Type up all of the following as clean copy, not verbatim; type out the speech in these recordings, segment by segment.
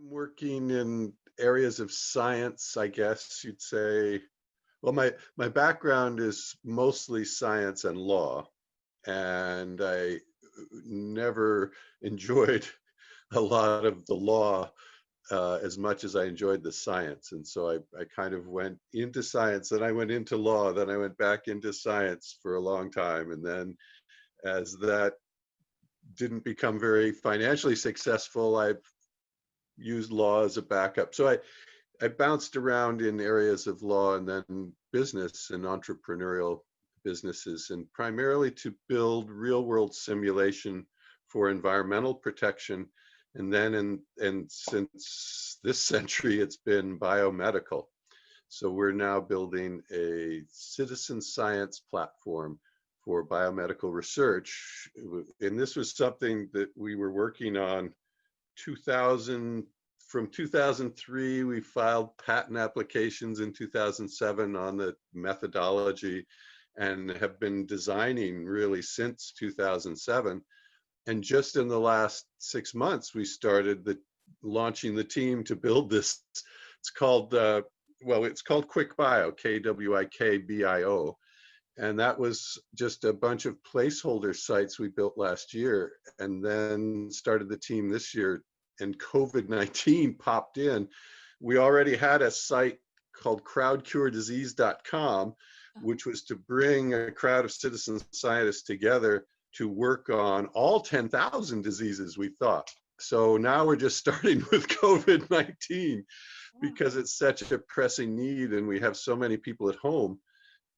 working in areas of science, I guess you'd say. Well, my background is mostly science and law, and I never enjoyed a lot of the law as much as I enjoyed the science. And so I kind of went into science, then I went into law, then I went back into science for a long time. And then as that didn't become very financially successful, I used law as a backup. So I bounced around in areas of law and then business and entrepreneurial businesses, and primarily to build real world simulation for environmental protection. And then and since this century, it's been biomedical. So we're now building a citizen science platform for biomedical research. And this was something that we were working on 2000, from 2003, we filed patent applications in 2007 on the methodology and have been designing really since 2007. And just in the last 6 months, we started launching the team to build this. It's called, it's called QuickBio, KWIKBIO. And that was just a bunch of placeholder sites we built last year, and then started the team this year. And COVID-19 popped in. We already had a site called crowdcuredisease.com, which was to bring a crowd of citizen scientists together to work on all 10,000 diseases, we thought. So now we're just starting with COVID-19 because it's such a pressing need, and we have so many people at home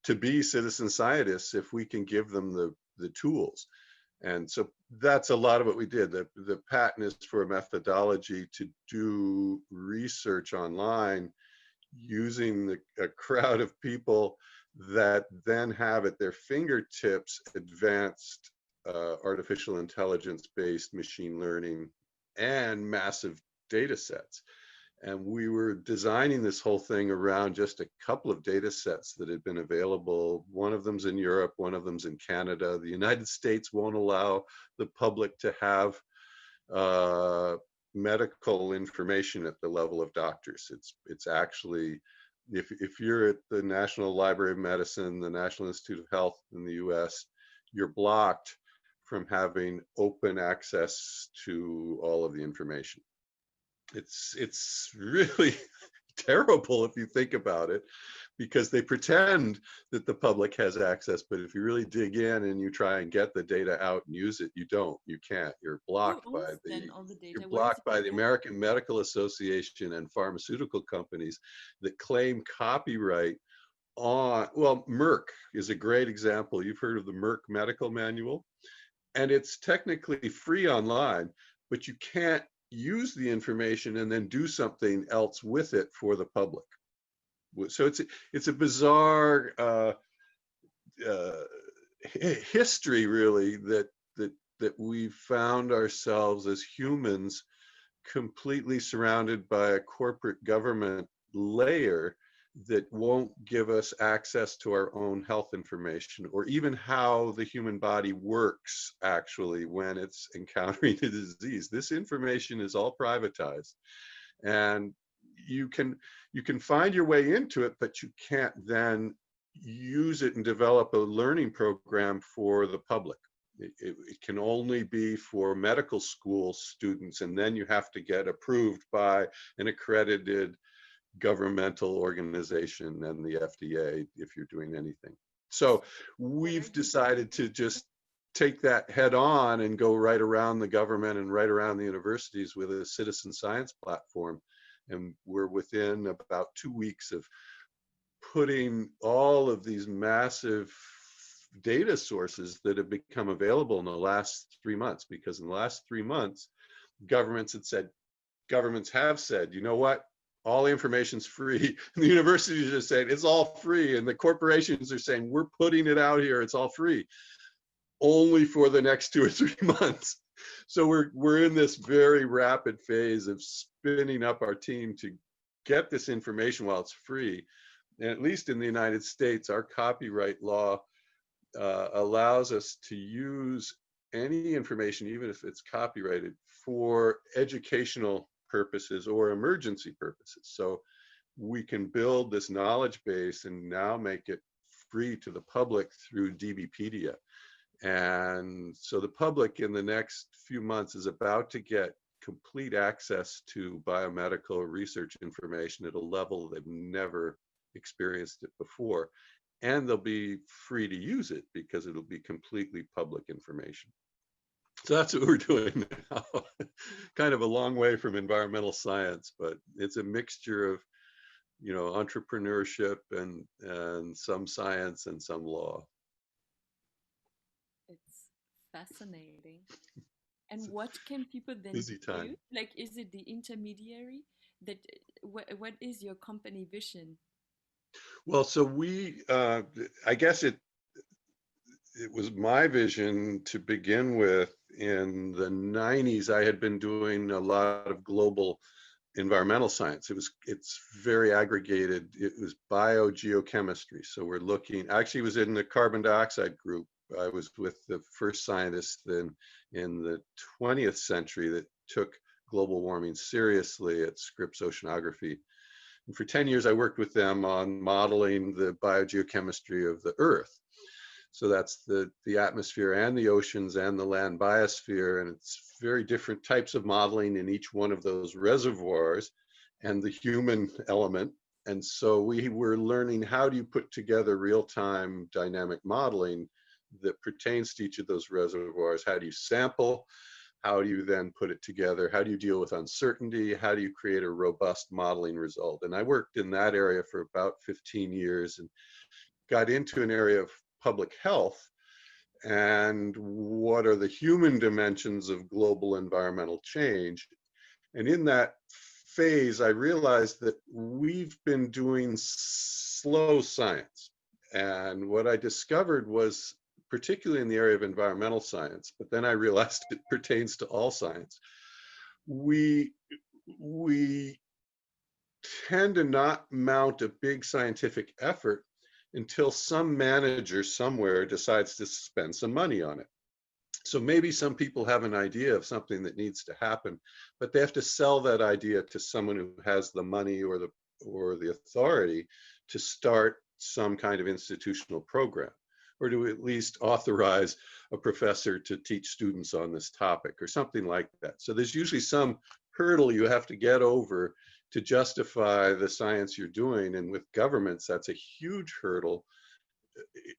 to be citizen scientists if we can give them the tools. And so that's a lot of what we did. The patent is for a methodology to do research online using a crowd of people that then have at their fingertips advanced artificial intelligence-based machine learning and massive data sets. And we were designing this whole thing around just a couple of data sets that had been available. One of them's in Europe, one of them's in Canada. The United States won't allow the public to have medical information at the level of doctors. It's actually, if you're at the National Library of Medicine, the National Institute of Health in the US, you're blocked from having open access to all of the information. It's really terrible if you think about it, because they pretend that the public has access, but if you really dig in and you try and get the data out and use it, you can't. You're blocked by the American Medical Association and pharmaceutical companies that claim copyright on, well, Merck is a great example. You've heard of the Merck Medical Manual, and it's technically free online, but you can't use the information and then do something else with it for the public. So it's a bizarre history, really, that we found ourselves as humans completely surrounded by a corporate government layer that won't give us access to our own health information, or even how the human body works actually when it's encountering a disease. This information is all privatized, and you can find your way into it, but you can't then use it and develop a learning program for the public. It can only be for medical school students, and then you have to get approved by an accredited governmental organization and the FDA if you're doing anything. So we've decided to just take that head on and go right around the government and right around the universities with a citizen science platform. And we're within about 2 weeks of putting all of these massive data sources that have become available in the last 3 months, because in the last 3 months, governments have said, you know what? All the information's free. And the universities are saying it's all free, and the corporations are saying we're putting it out here, it's all free, only for the next 2 or 3 months. So we're in this very rapid phase of spinning up our team to get this information while it's free. And at least in the United States, our copyright law allows us to use any information, even if it's copyrighted, for educational purposes or emergency purposes. So we can build this knowledge base and now make it free to the public through DBpedia. And so the public in the next few months is about to get complete access to biomedical research information at a level they've never experienced it before. And they'll be free to use it because it'll be completely public information. So that's what we're doing now. Kind of a long way from environmental science, but it's a mixture of, you know, entrepreneurship and some science and some law. It's fascinating. And what can people then Busy do? time. Like, is it the intermediary that, what is your company vision? Well, so I guess it was my vision to begin with. In the 90s, I had been doing a lot of global environmental science. It's very aggregated. It was biogeochemistry. So we're looking, actually it was in the carbon dioxide group. I was with the first scientists in the 20th century that took global warming seriously at Scripps Oceanography. And for 10 years, I worked with them on modeling the biogeochemistry of the Earth. So that's the atmosphere and the oceans and the land biosphere. And it's very different types of modeling in each one of those reservoirs and the human element. And so we were learning, how do you put together real-time dynamic modeling that pertains to each of those reservoirs? How do you sample? How do you then put it together? How do you deal with uncertainty? How do you create a robust modeling result? And I worked in that area for about 15 years and got into an area of public health and what are the human dimensions of global environmental change. And in that phase, I realized that we've been doing slow science. And what I discovered was, particularly in the area of environmental science, but then I realized it pertains to all science, we tend to not mount a big scientific effort until some manager somewhere decides to spend some money on it. So maybe some people have an idea of something that needs to happen, but they have to sell that idea to someone who has the money or the authority to start some kind of institutional program, or to at least authorize a professor to teach students on this topic or something like that. So there's usually some hurdle you have to get over to justify the science you're doing. And with governments, that's a huge hurdle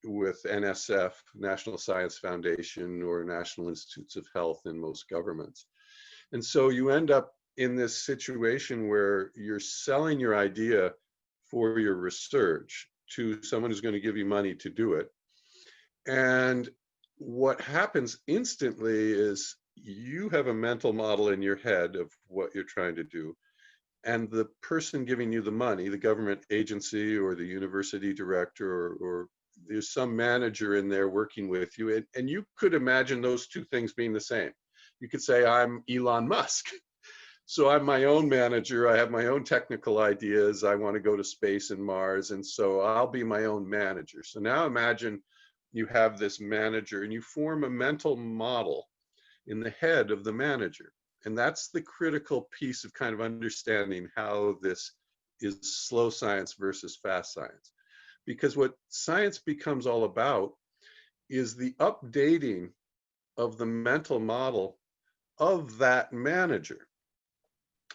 with NSF, National Science Foundation, or National Institutes of Health in most governments. And so you end up in this situation where you're selling your idea for your research to someone who's going to give you money to do it. And what happens instantly is you have a mental model in your head of what you're trying to do. And the person giving you the money, the government agency or the university director, or there's some manager in there working with you. And you could imagine those two things being the same. You could say, I'm Elon Musk. So I'm my own manager. I have my own technical ideas. I want to go to space and Mars. And so I'll be my own manager. So now imagine you have this manager and you form a mental model in the head of the manager. And that's the critical piece of kind of understanding how this is slow science versus fast science. Because what science becomes all about is the updating of the mental model of that manager.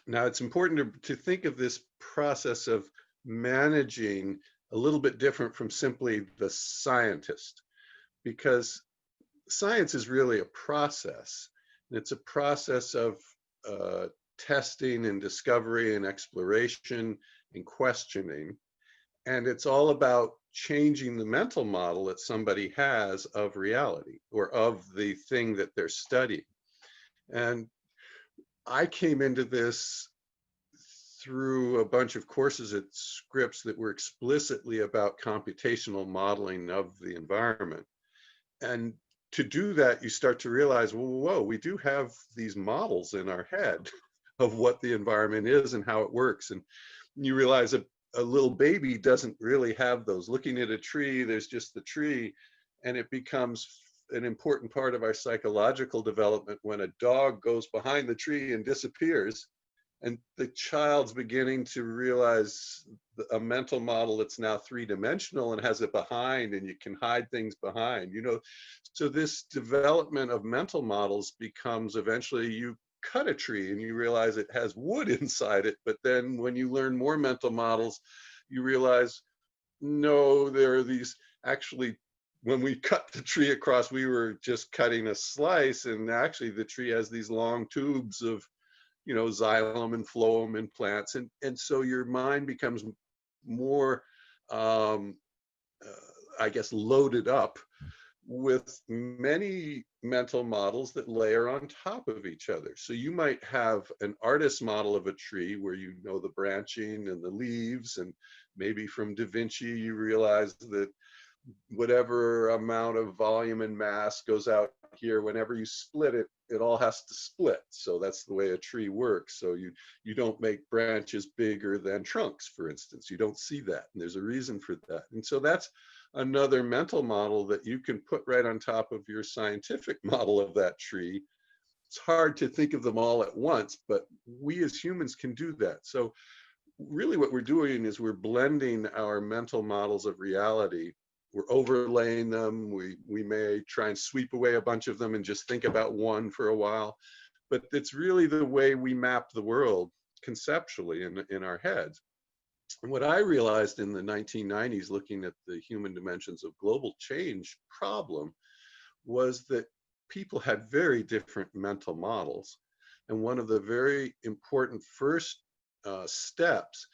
Now, it's important to think of this process of managing a little bit different from simply the scientist, because science is really a process. And it's a process of testing and discovery and exploration and questioning. And it's all about changing the mental model that somebody has of reality or of the thing that they're studying. And I came into this through a bunch of courses at Scripps that were explicitly about computational modeling of the environment. And to do that, you start to realize, well, whoa, we do have these models in our head of what the environment is and how it works. And you realize a little baby doesn't really have those. Looking at a tree, there's just the tree, and it becomes an important part of our psychological development when a dog goes behind the tree and disappears. And the child's beginning to realize a mental model that's now three-dimensional and has it behind, and you can hide things behind, you know. So this development of mental models becomes, eventually you cut a tree and you realize it has wood inside it, but then when you learn more mental models, you realize, no, there are these, actually, when we cut the tree across, we were just cutting a slice, and actually the tree has these long tubes of, you know, xylem and phloem in plants. And so your mind becomes more, um, I guess, loaded up with many mental models that layer on top of each other. So you might have an artist model of a tree where you know the branching and the leaves, and maybe from Da Vinci you realize that whatever amount of volume and mass goes out here, whenever you split it, it all has to split. So that's the way a tree works. So you don't make branches bigger than trunks, for instance. You don't see that, and there's a reason for that. And so that's another mental model that you can put right on top of your scientific model of that tree. It's hard to think of them all at once, but we as humans can do that. So really what we're doing is we're blending our mental models of reality. We're overlaying them. We may try and sweep away a bunch of them and just think about one for a while, but it's really the way we map the world conceptually in our heads. And what I realized in the 1990s, looking at the human dimensions of global change problem, was that people had very different mental models. And one of the very important first steps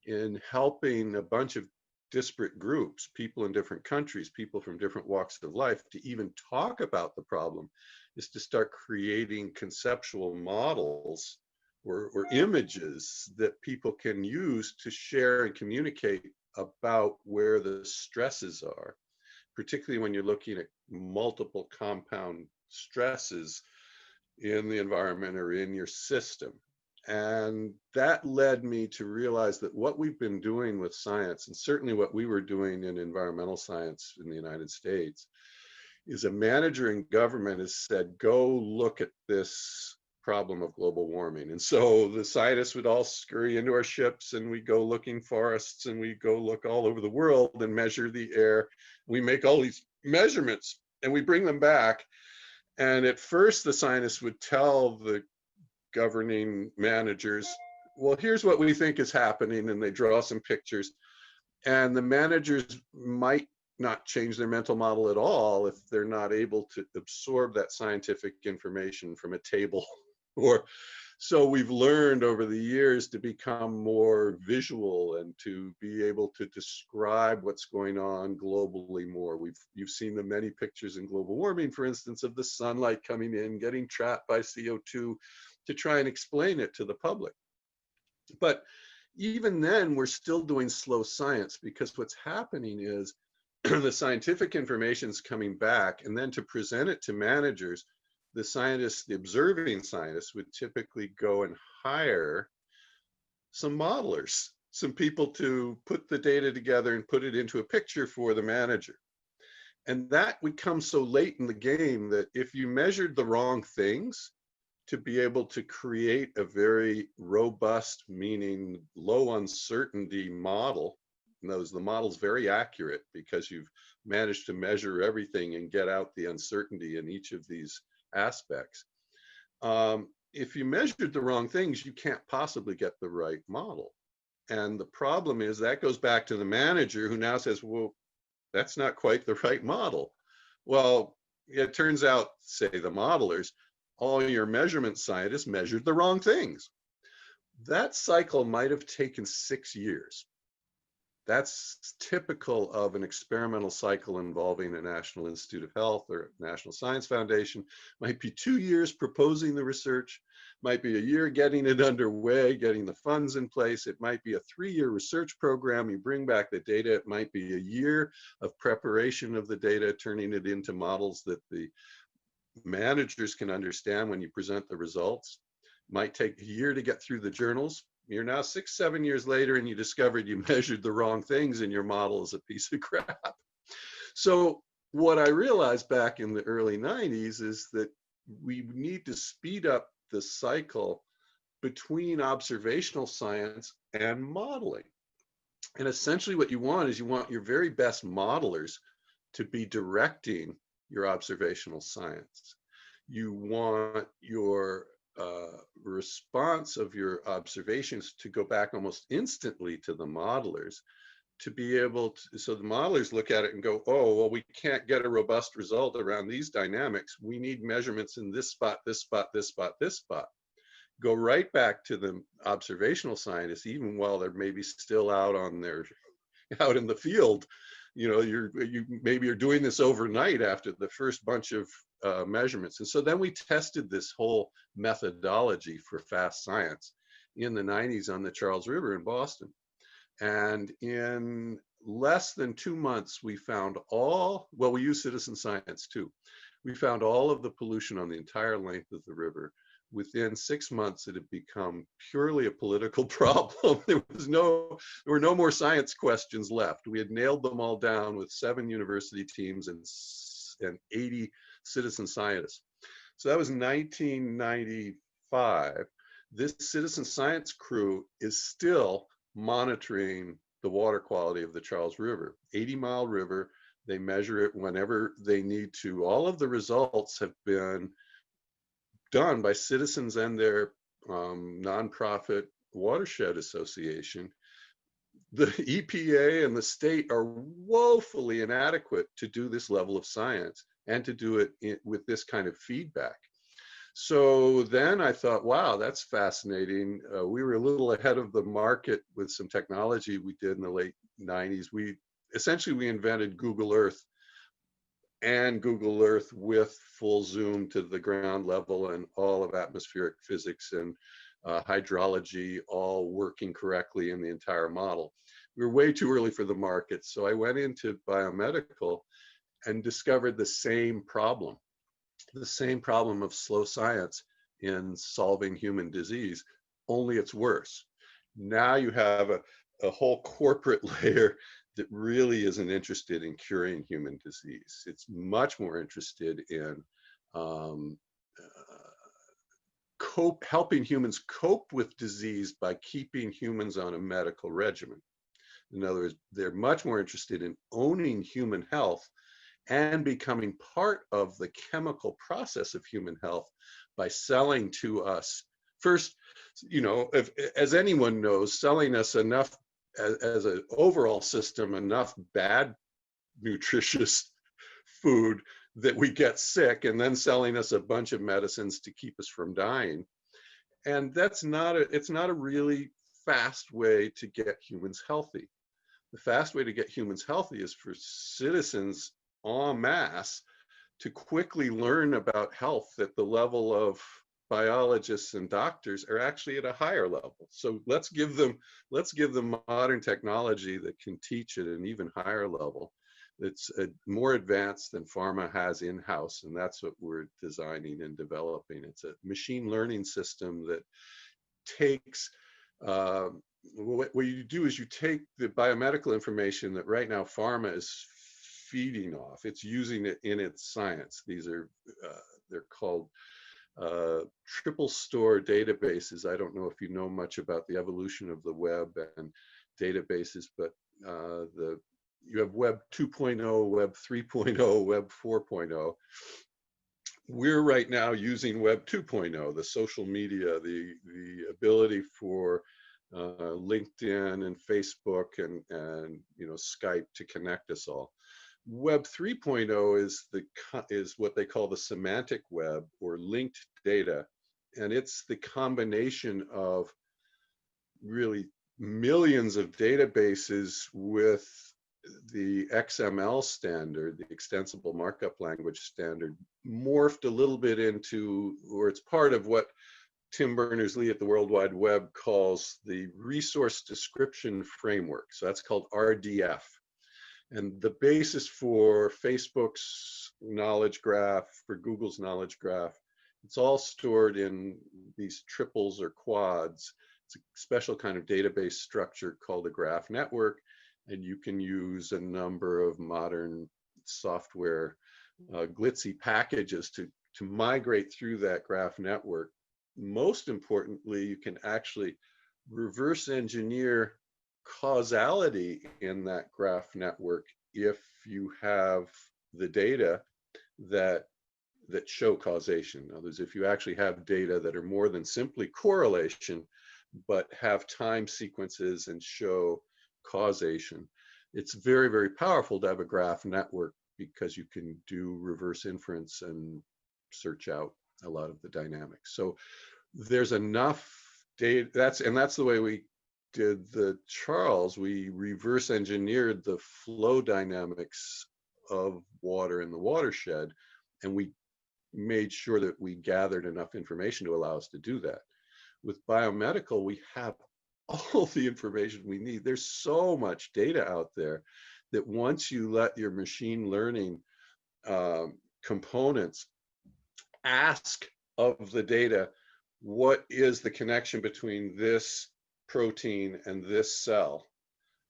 in helping a bunch of disparate groups, people in different countries, people from different walks of life, to even talk about the problem, is to start creating conceptual models or images that people can use to share and communicate about where the stresses are, particularly when you're looking at multiple compound stresses in the environment or in your system. And that led me to realize that what we've been doing with science, and certainly what we were doing in environmental science in the United States, is a manager in government has said, go look at this problem of global warming. And so the scientists would all scurry into our ships, and we go looking forests, and we go look all over the world and measure the air. We make all these measurements and we bring them back. And at first the scientists would tell the governing managers, well, here's what we think is happening, and they draw some pictures. And the managers might not change their mental model at all if they're not able to absorb that scientific information from a table. Or so we've learned over the years to become more visual and to be able to describe what's going on globally more. You've seen the many pictures in global warming, for instance, of the sunlight coming in, getting trapped by CO2, to try and explain it to the public. But even then, we're still doing slow science, because what's happening is the scientific information is coming back, and then to present it to managers, the scientists, the observing scientists, would typically go and hire some modelers, some people to put the data together and put it into a picture for the manager. And that would come so late in the game that if you measured the wrong things, to be able to create a very robust, meaning low uncertainty model, and the model's very accurate because you've managed to measure everything and get out the uncertainty in each of these aspects. If you measured the wrong things, you can't possibly get the right model. And the problem is that goes back to the manager, who now says, well, that's not quite the right model. Well, it turns out, say the modelers, all your measurement scientists measured the wrong things. That cycle might have taken 6 years. That's typical of an experimental cycle involving a National Institute of Health or National Science Foundation. Might be 2 years proposing the research, might be a year getting it underway, getting the funds in place. It might be a 3-year research program. You bring back the data. It might be a year of preparation of the data, turning it into models that the managers can understand when you present the results. Might take a year to get through the journals. You're now 6, 7 years later, and you discovered you measured the wrong things, and your model is a piece of crap. So what I realized back in the early 90s is that we need to speed up the cycle between observational science and modeling. And essentially what you want is you want your very best modelers to be directing your observational science. You want your response of your observations to go back almost instantly to the modelers, to be able to, so the modelers look at it and go, oh, well, we can't get a robust result around these dynamics. We need measurements in this spot, this spot, this spot, this spot. Go right back to the observational scientists, even while they're maybe still out on their, out in the field. You know, maybe you're doing this overnight after the first bunch of measurements. And so then we tested this whole methodology for fast science in the 90s on the Charles River in Boston. And in less than 2 months, we found all, well, we use citizen science too. We found all of the pollution on the entire length of the river. Within 6 months, it had become purely a political problem. There were no more science questions left. We had nailed them all down with 7 university teams and 80 citizen scientists. So that was 1995. This citizen science crew is still monitoring the water quality of the Charles River, 80-mile river. They measure it whenever they need to. All of the results have been done by citizens and their nonprofit watershed association. The EPA and the state are woefully inadequate to do this level of science and to do it with this kind of feedback. So then I thought, wow, that's fascinating. We were a little ahead of the market with some technology we did in the late 90s. We invented Google Earth, and Google Earth with full zoom to the ground level and all of atmospheric physics and hydrology all working correctly in the entire model. We were way too early for the market. So I went into biomedical and discovered the same problem of slow science in solving human disease, only it's worse. Now you have a whole corporate layer that really isn't interested in curing human disease. It's much more interested in helping humans cope with disease by keeping humans on a medical regimen. In other words, they're much more interested in owning human health and becoming part of the chemical process of human health by selling to us. First, you know, as anyone knows, selling us enough as an overall system, enough bad, nutritious food that we get sick, and then selling us a bunch of medicines to keep us from dying. And it's not a really fast way to get humans healthy. The fast way to get humans healthy is for citizens en masse to quickly learn about health at the level of biologists and doctors are actually at a higher level. So let's give them modern technology that can teach at an even higher level. It's more advanced than pharma has in-house, and that's what we're designing and developing. It's a machine learning system that takes what you do is you take the biomedical information that right now pharma is feeding off. It's using it in its science. These are they're called triple store databases. I don't know if you know much about the evolution of the web and databases, but you have Web 2.0, Web 3.0, Web 4.0. We're right now using Web 2.0, the social media, the ability for LinkedIn and Facebook and you know Skype to connect us all. Web 3.0 is what they call the semantic web or linked data, and it's the combination of really millions of databases with the XML standard, the extensible markup language standard, morphed a little bit into, or it's part of what Tim Berners-Lee at the World Wide Web calls the resource description framework. So that's called RDF. And the basis for Facebook's knowledge graph, for Google's knowledge graph, it's all stored in these triples or quads. It's a special kind of database structure called a graph network. And you can use a number of modern software glitzy packages to migrate through that graph network most importantly, you can actually reverse engineer causality in that graph network if you have the data that show causation. In other words, if you actually have data that are more than simply correlation, but have time sequences and show causation, it's very, very powerful to have a graph network because you can do reverse inference and search out a lot of the dynamics. So there's enough data. That's the way we did the Charles. We reverse engineered the flow dynamics of water in the watershed, and we made sure that we gathered enough information to allow us to do that. With biomedical, we have all the information we need. There's so much data out there that once you let your machine learning components ask of the data, what is the connection between this protein and this cell?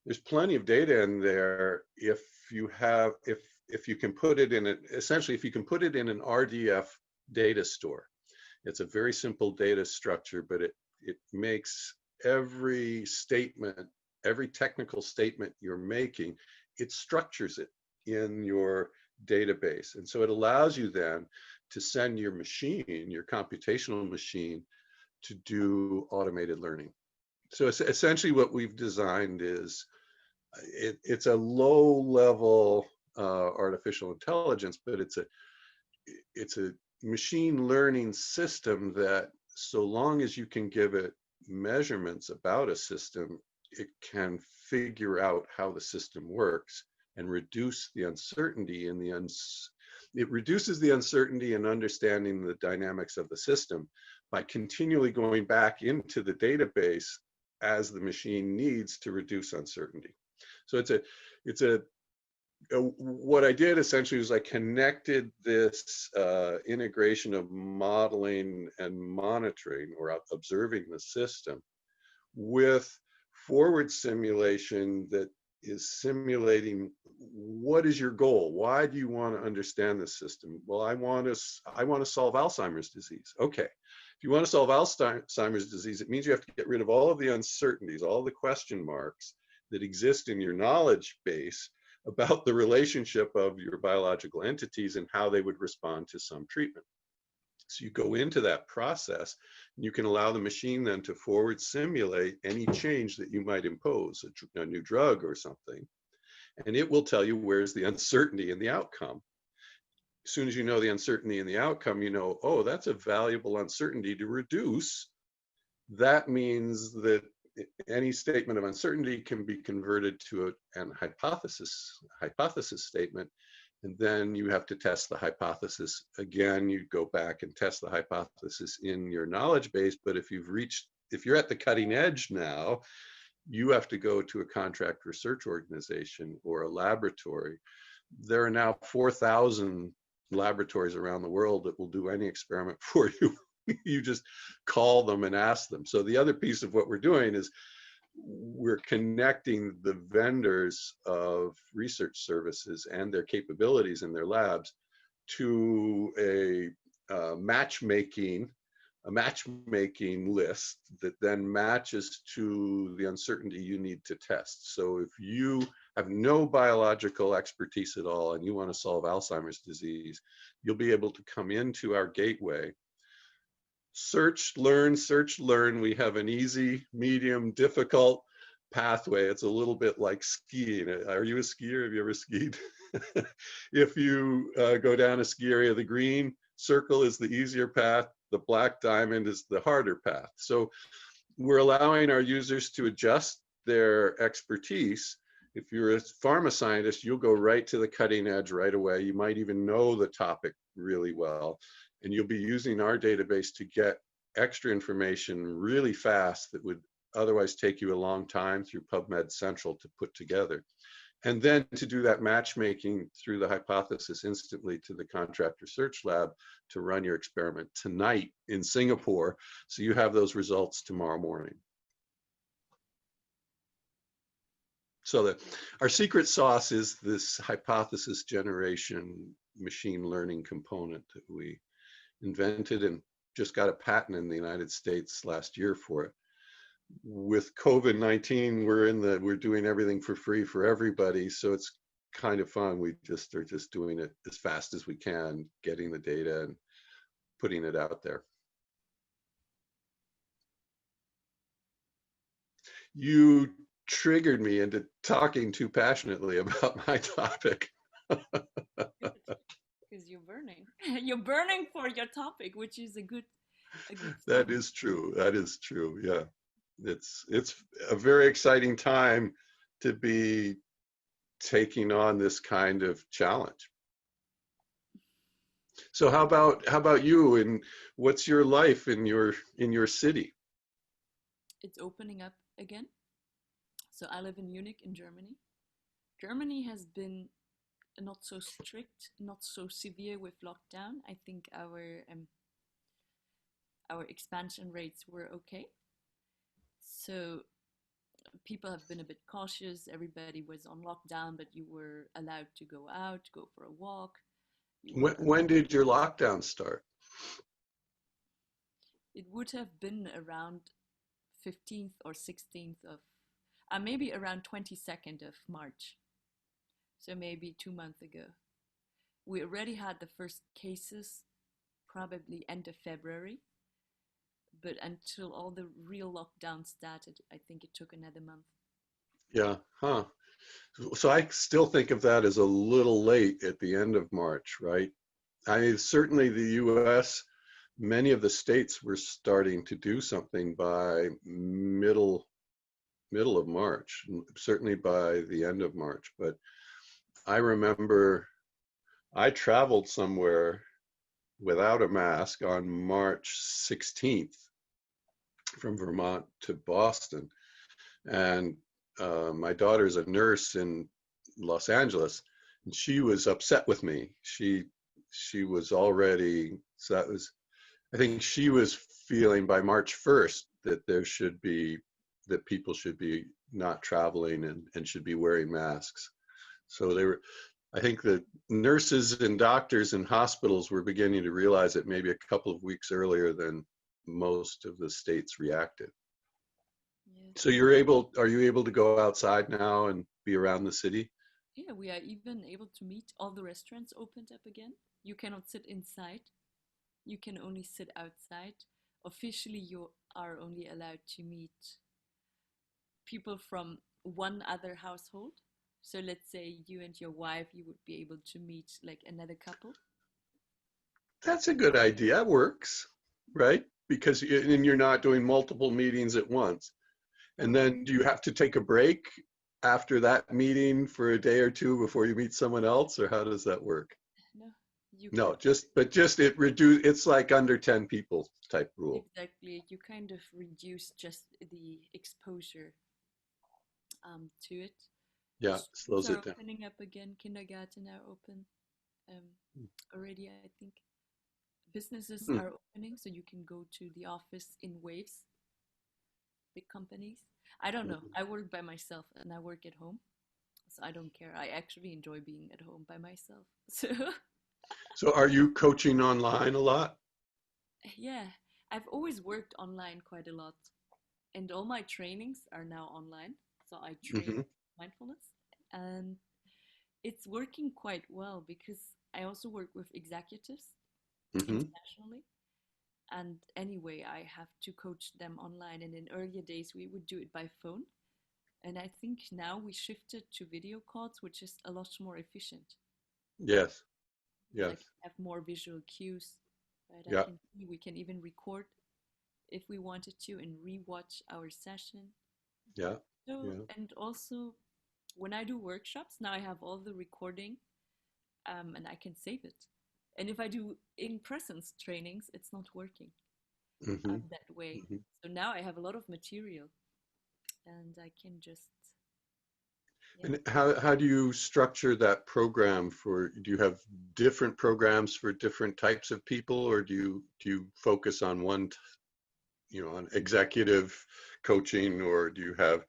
There's plenty of data in there if you have, if you can put it in it, essentially if you can put it in an RDF data store. It's a very simple data structure, but it makes every statement, every technical statement you're making, it structures it in your database. And so it allows you then to send your machine, your computational machine, to do automated learning. So it's essentially what we've designed is, it's a low level artificial intelligence, but it's a machine learning system that, so long as you can give it measurements about a system, it can figure out how the system works and reduce the uncertainty in it reduces the uncertainty in understanding the dynamics of the system by continually going back into the database as the machine needs to reduce uncertainty. So what I did essentially was I connected this integration of modeling and monitoring, or observing the system, with forward simulation that is simulating what is your goal? Why do you want to understand this system? Well, I want to solve Alzheimer's disease. Okay. If you want to solve Alzheimer's disease, it means you have to get rid of all of the uncertainties, all the question marks that exist in your knowledge base about the relationship of your biological entities and how they would respond to some treatment. So you go into that process, and you can allow the machine then to forward simulate any change that you might impose, a new drug or something, and it will tell you where's the uncertainty in the outcome. As soon as you know the uncertainty in the outcome, you know, oh, that's a valuable uncertainty to reduce. That means that any statement of uncertainty can be converted to an hypothesis statement, and then you have to test the hypothesis again. You go back and test the hypothesis in your knowledge base, but if you're at the cutting edge now, you have to go to a contract research organization or a laboratory. There are now 4,000 laboratories around the world that will do any experiment for you. You just call them and ask them. So the other piece of what we're doing is we're connecting the vendors of research services and their capabilities in their labs to a matchmaking list that then matches to the uncertainty you need to test. So if you have no biological expertise at all and you want to solve Alzheimer's disease, you'll be able to come into our gateway, search, learn. We have an easy, medium, difficult pathway. It's a little bit like skiing. Are you a skier? Have you ever skied? If you go down a ski area, the green circle is the easier path. The black diamond is the harder path. So we're allowing our users to adjust their expertise. If you're a pharma scientist, you'll go right to the cutting edge right away. You might even know the topic really well, and you'll be using our database to get extra information really fast that would otherwise take you a long time through PubMed Central to put together. And then to do that matchmaking through the hypothesis instantly to the contract research lab to run your experiment tonight in Singapore, so you have those results tomorrow morning. So that our secret sauce is this hypothesis generation machine learning component that we invented and just got a patent in the United States last year for it. With COVID-19, we're doing everything for free for everybody, so it's kind of fun. We just are just doing it as fast as we can, getting the data and putting it out there. You triggered me into talking too passionately about my topic. Because you're burning. You're burning for your topic, which is a good That sign. is true. That is true. Yeah. It's a very exciting time to be taking on this kind of challenge. So how about you, and what's your life in your city? It's opening up again. So I live in Munich in Germany. Germany has been not so strict, not so severe with lockdown. I think our expansion rates were okay. So people have been a bit cautious. Everybody was on lockdown, but you were allowed to go out, go for a walk. You When, were when did your lockdown start? It would have been around 15th or 16th of maybe around 22nd of March. So maybe 2 months ago. We already had the first cases probably end of February, but until all the real lockdown started, I think it took another month. Yeah, huh. So I still think of that as a little late at the end of March, right? I mean, certainly the US, many of the states were starting to do something by middle of March, certainly by the end of March. But I remember I traveled somewhere without a mask on March 16th from Vermont to Boston. And my daughter's a nurse in Los Angeles, and she was upset with me. She was already, so that was, I think she was feeling by March 1st that people should be not traveling and should be wearing masks. So I think that nurses and doctors in hospitals were beginning to realize it maybe a couple of weeks earlier than most of the states reacted. Yes. So are you able to go outside now and be around the city? Yeah, we are even able to meet. All the restaurants opened up again. You cannot sit inside. You can only sit outside. Officially, you are only allowed to meet people from one other household. So let's say you and your wife, you would be able to meet like another couple. That's a good idea. It works, right? Because and you're not doing multiple meetings at once. And then do you have to take a break after that meeting for a day or two before you meet someone else, or how does that work? No, you can No, just it's like under 10 people type rule. exactly. You kind of reduce just the exposure to it. Yeah, Schools slows are it down. opening up again. Kindergarten are open um, already, I think. Businesses Hmm. are opening, so you can go to the office in waves, big companies. I don't know. I work by myself and I work at home, so I don't care. I actually enjoy being at home by myself. So, So are you coaching online a lot? yeah, I've always worked online quite a lot, and all my trainings are now online. So, I train Hmm. mindfulness, and it's working quite well because I also work with executives Hmm. internationally. And anyway, I have to coach them online. And in earlier days, we would do it by phone. And I think now we shifted to video calls, which is a lot more efficient. Yes, Because I yes, can have more visual cues, right? I yeah, can see, we can even record if we wanted to and rewatch our session. yeah, So, yeah. and also when I do workshops, now I have all the recording and I can save it. And if I do in presence trainings, it's not working Hmm. that way. Hmm. So now I have a lot of material and I can just, yeah. And how do you structure that program do you have different programs for different types of people, or do you focus on on executive coaching, or do you have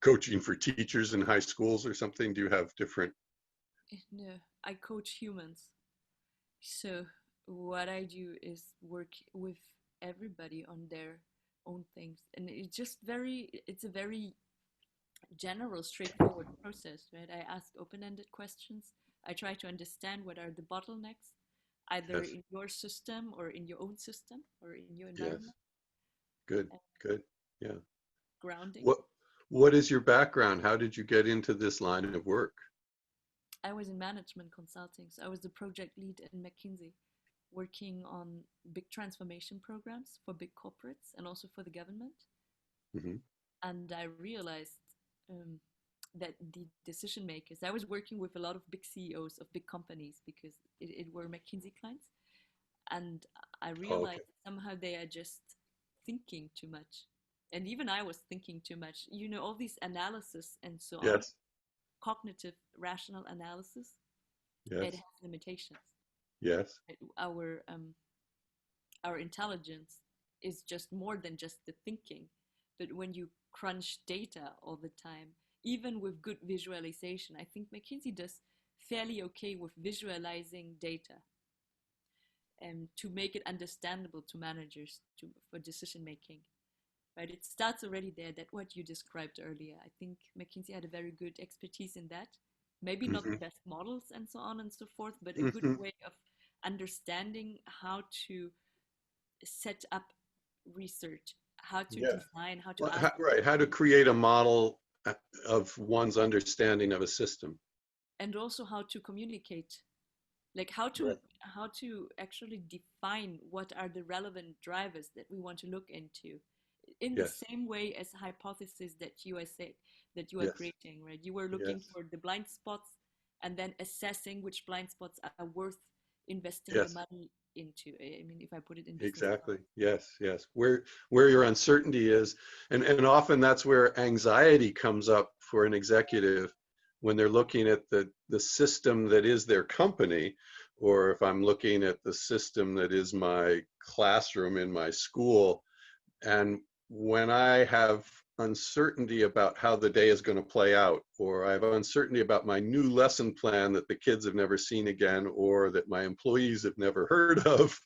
coaching for teachers in high schools or something? Do you have different? No, I coach humans. So what I do is work with everybody on their own things, and it's a very general, straightforward process, right? I ask open-ended questions. I try to understand what are the bottlenecks, either Yes. in your system or in your own system or in your Yes. environment, Good. and Good. Yeah. grounding. What What is your background? How did you get into this line of work? I was in management consulting, so I was the project lead in McKinsey, working on big transformation programs for big corporates and also for the government. Hmm. And I realized um, that the decision makers, I was working with a lot of big CEOs of big companies because it were McKinsey clients. And I Oh, okay. realized somehow they are just thinking too much. And even I was thinking too much. You know, all these analysis and so on, Yes. cognitive, rational analysis, it Yes. has limitations. Yes. Our intelligence is just more than just the thinking. But when you crunch data all the time, even with good visualization, I think McKinsey does fairly okay with visualizing data to make it understandable to managers for decision making. Right, it starts already there. That what you described earlier. I think McKinsey had a very good expertise in that. Maybe not the Hmm. best models and so on and so forth, but a good Hmm. way of understanding how to set up research, how to Yeah. design, how to Well, ask right. How to questions, create a model of one's understanding of a system. and also how to communicate, like how to actually define what are the relevant drivers that we want to look into, in the Yes. same way as hypothesis that you are say, that you are Yes. creating, right? You were looking Yes. for the blind spots and then assessing which blind spots are worth investing the Yes. money into. I mean, if I put it in business Exactly. terms. Yes. Yes. Where your uncertainty is, and often that's where anxiety comes up for an executive when they're looking at the system that is their company, or if I'm looking at the system that is my classroom in my school. And when I have uncertainty about how the day is going to play out, or I have uncertainty about my new lesson plan that the kids have never seen again, or that my employees have never heard of,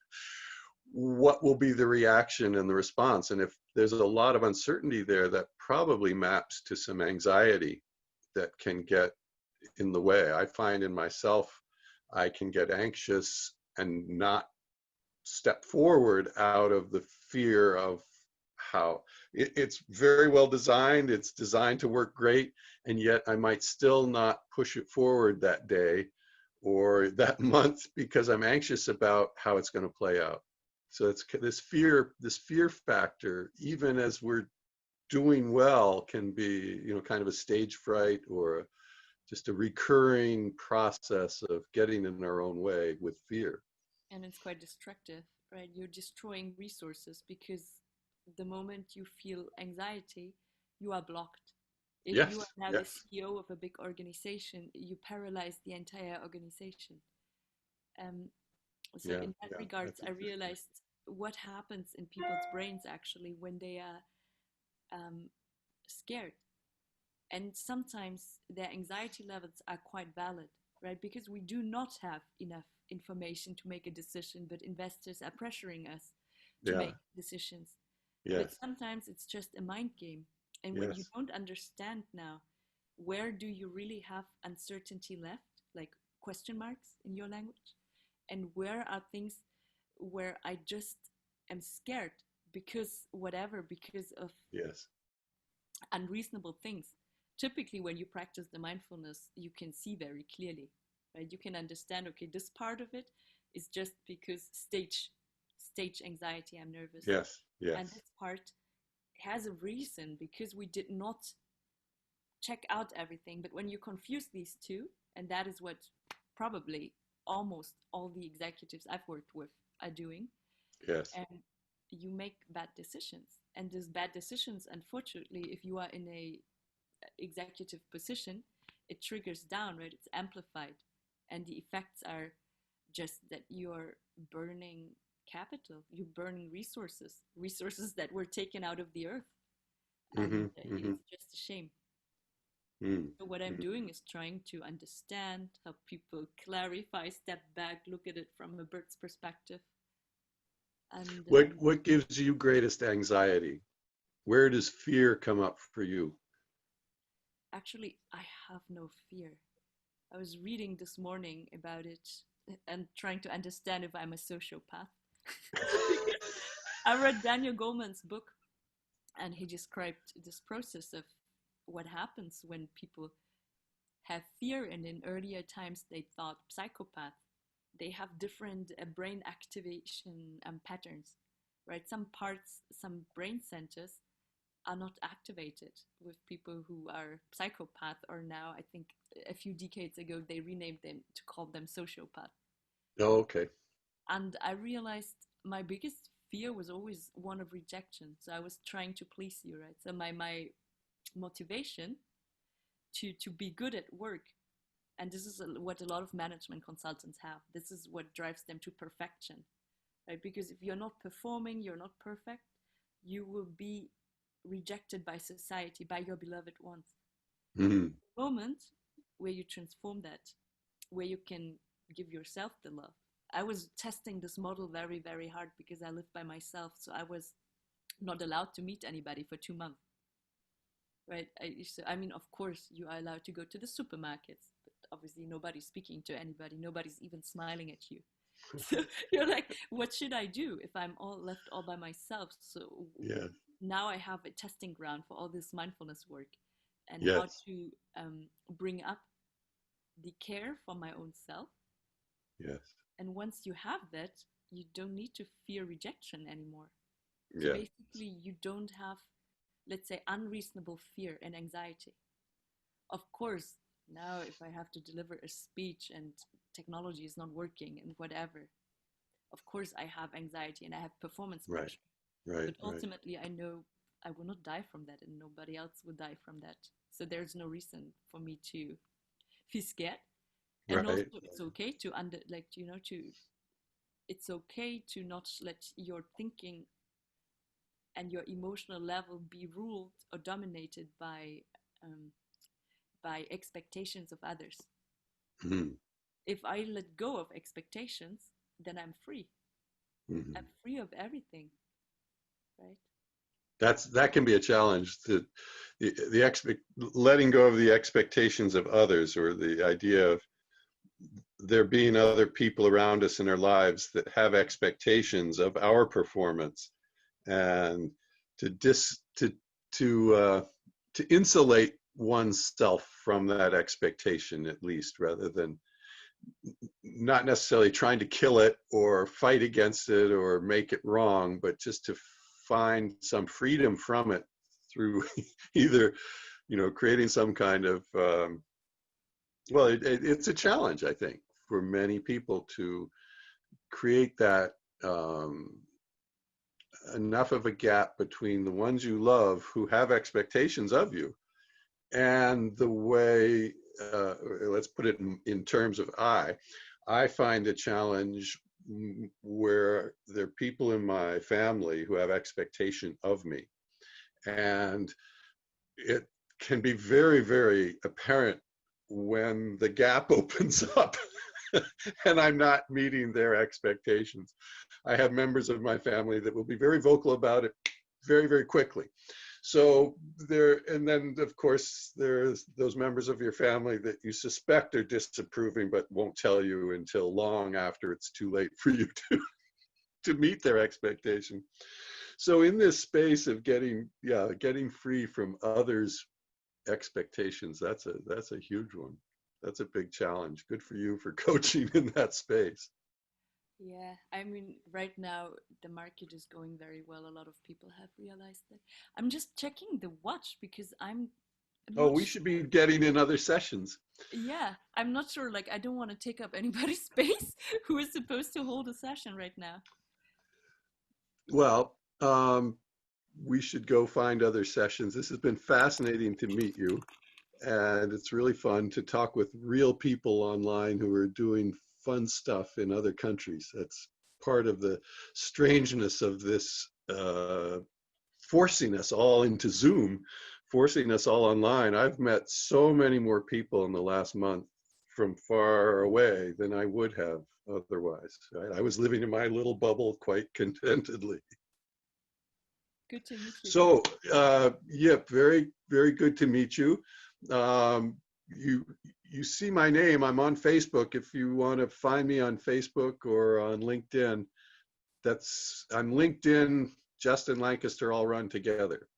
what will be the reaction and the response? And if there's a lot of uncertainty there, that probably maps to some anxiety that can get in the way. I find in myself, I can get anxious and not step forward out of the fear of how it's very well designed, it's designed to work great, and yet I might still not push it forward that day or that month because I'm anxious about how it's going to play out. So it's this fear factor, even as we're doing well, can be, kind of a stage fright or just a recurring process of getting in our own way with fear. And it's quite destructive, right? You're destroying resources because the moment you feel anxiety, you are blocked. If you are Yes, now the yes, CEO of a big organization, you paralyze the entire organization. Um, so yeah, in that yeah, regards, that's I exactly. realized what happens in people's brains actually when they are scared. And sometimes their anxiety levels are quite valid, right? Because we do not have enough information to make a decision, but investors are pressuring us to Yeah, make decisions. But yes, sometimes it's just a mind game. And when you yes, don't understand now, where do you really have uncertainty left, like question marks in your language? And where are things where I just am scared because whatever, because of yes, unreasonable things. Typically, when you practice the mindfulness, you can see very clearly, right? You can understand, okay, this part of it is just because stage anxiety, I'm nervous. yes, And yes, this part has a reason because we did not check out everything. But when you confuse these two, and that is what probably almost all the executives I've worked with are doing, yes, and you make bad decisions. And these bad decisions, unfortunately, if you are in a executive position, it triggers down, right? It's amplified. And the effects are just that you're burning capital, you're burning resources that were taken out of the earth. mm-hmm, And mm-hmm. it's just a shame. Mm. So what I'm Mhm. doing is trying to understand, help people clarify, step back, look at it from a bird's perspective. And What gives you greatest anxiety? Where does fear come up for you? actually, I have no fear. I was reading this morning about it and trying to understand if I'm a sociopath. Because I read Daniel Goleman's book, and he described this process of what happens when people have fear, and in earlier times they thought psychopath. They have different brain activation patterns, right? Some parts, some brain centers are not activated with people who are psychopath, or now I think a few decades ago they renamed them to call them sociopath. Oh, okay. And I realized my biggest fear was always one of rejection. So I was trying to please you, right? So my motivation to be good at work, and this is what a lot of management consultants have. This is what drives them to perfection, right? Because if you're not performing, you're not perfect, you will be rejected by society, by your beloved ones. Mhm. The moment where you transform that, where you can give yourself the love. I was testing this model very, very hard because I lived by myself. So I was not allowed to meet anybody for 2 months, right? I mean, of course, you are allowed to go to the supermarkets, but obviously nobody's speaking to anybody. Nobody's even smiling at you. So you're like, what should I do if I'm all left all by myself? So Yeah. now I have a testing ground for all this mindfulness work and how Yes. to bring up the care for my own self. Yes. And once you have that, you don't need to fear rejection anymore. So Yeah. basically, you don't have, let's say, unreasonable fear and anxiety. Of course, now if I have to deliver a speech and technology is not working and whatever, of course I have anxiety and I have performance Right. pressure. Right. But Right. ultimately, I know I will not die from that and nobody else will die from that. So there's no reason for me to be scared. And also, Right. it's okay to it's okay to not let your thinking and your emotional level be ruled or dominated um, by expectations of others. Mhm. If I let go of expectations, then I'm free. I'm Mhm. free of everything, right? That can be a challenge. The letting go of the expectations of others, or the idea of there being other people around us in our lives that have expectations of our performance, and to dis to insulate oneself from that expectation, at least, rather than not necessarily trying to kill it or fight against it or make it wrong, but just to find some freedom from it through either, creating some kind of, well, it's a challenge, I think, for many people to create that, um, enough of a gap between the ones you love who have expectations of you and the way, let's put it in terms of I find a challenge where there are people in my family who have expectation of me. And it can be very, very apparent when the gap opens up and I'm not meeting their expectations. I have members of my family that will be very vocal about it very, very quickly. So there, and then of course there's those members of your family that you suspect are disapproving, but won't tell you until long after it's too late for you to meet their expectation. So in this space of getting free from others' expectations, that's a huge one. That's a big challenge. Good for you for coaching in that space. Yeah, I mean, right now the market is going very well. A lot of people have realized that. I'm just checking the watch because I'm Oh, not we should sure. be getting in other sessions. Yeah, I'm not sure. Like, I don't want to take up anybody's space who is supposed to hold a session right now. Well, we should go find other sessions. This has been fascinating to meet you. And it's really fun to talk with real people online who are doing fun stuff in other countries. That's part of the strangeness of this, forcing us all into Zoom, forcing us all online. I've met so many more people in the last month from far away than I would have otherwise. Right? I was living in my little bubble quite contentedly. Good to meet you. So, yeah, very, very good to meet you. Um, you see my name. I'm on Facebook. If you want to find me on Facebook or on LinkedIn, I'm LinkedIn, Justin Lancaster, all run together.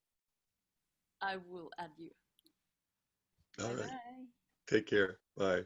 I will add you. All Bye right. bye. Take care. Bye.